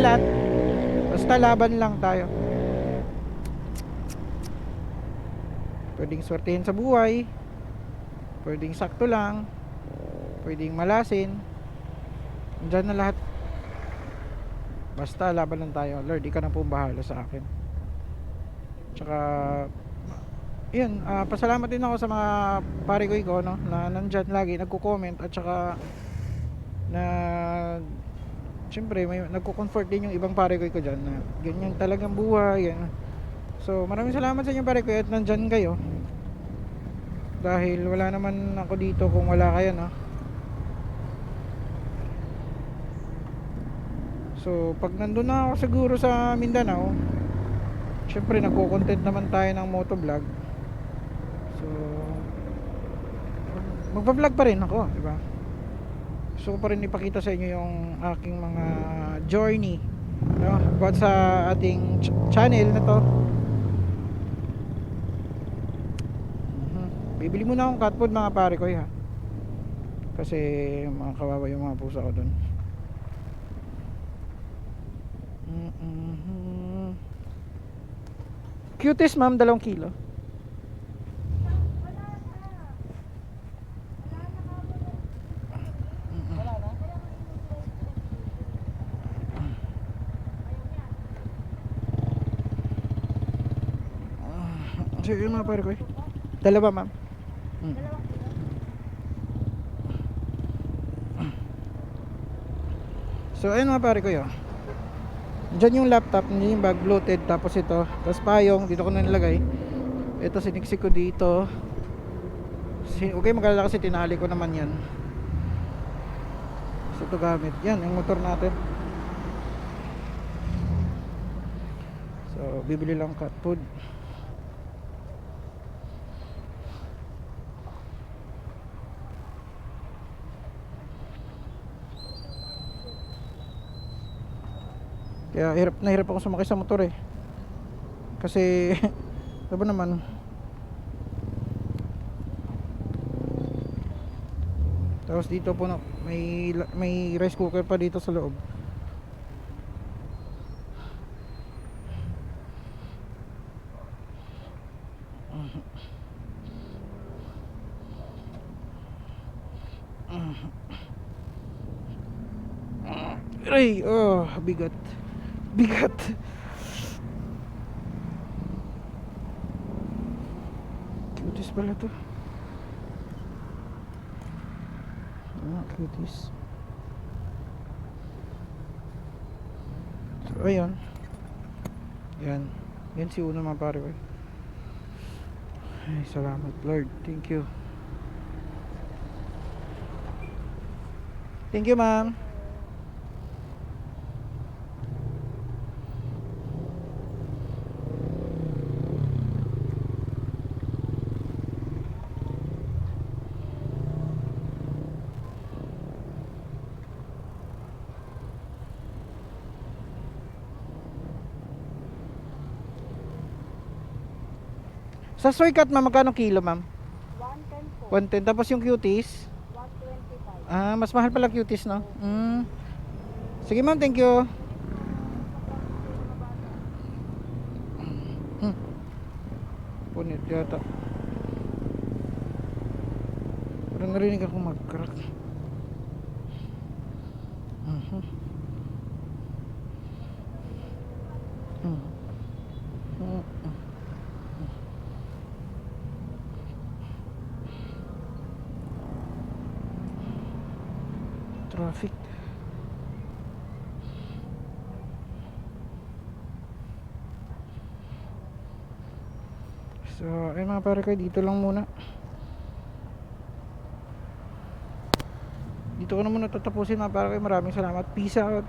kalat. Basta laban lang tayo. Pwedeng swertihin sa buhay, pwedeng sakto lang, pwedeng malasin. Diyan na lahat. Basta laban lang tayo. Lord, ikaw na po bahala sa akin. Tsaka yun, pasalamat din ako sa mga pare ko, no, na nandyan lagi nagko-comment, at saka na syempre may nagko-comfort din yung ibang pare ko dyan na ganyan talagang buhay yan. So maraming salamat sa inyo pare ko at nandyan kayo, dahil wala naman ako dito kung wala kayo, no. So pag nandun na ako siguro sa Mindanao, syempre nagko-content naman tayo ng motovlog. So magpa-vlog pa rin ako, di ba? Gusto ko pa rin ipakita sa inyo yung aking mga journey, no, about sa ating channel na to. Bibili muna akong cat food mga pare ko, ha, kasi mga kawawa yung mga pusa ko dun. Cuties ma'am, 2 kilo. So yun mga pare ko, 2 ma'am. So ayun mga pare ko yun. Diyan yung laptop, hindi yung bag, bloated. Tapos ito, tapos payong, dito ko na nilagay. Ito siniksik ko dito. Okay, magalala kasi tinali ko naman yan. So ito gamit, yan yung motor natin. So bibili lang cat food. Kaya hirap ako sumakay sa motor eh. Kasi diba naman, tapos dito po may rice cooker pa dito sa loob. Ay, oh, bigat. Bigat. Cuties pala to. Cuties. So, ayun. Yan. Yan si Uno mga pare ko. Ay, salamat Lord. Thank you. Thank you ma'am. Sa soy cut ma'am, magkano kilo ma'am? 110 po. 110. Tapos yung cuties? 125. Mas mahal pala cuties, no? Sige ma'am, thank you. Punit yata. Parang narinig ako mag-crack. Traffic. So, ayun mga pare ko, dito lang muna. Dito ko na muna tatapusin mga pare ko. Maraming salamat. Peace out.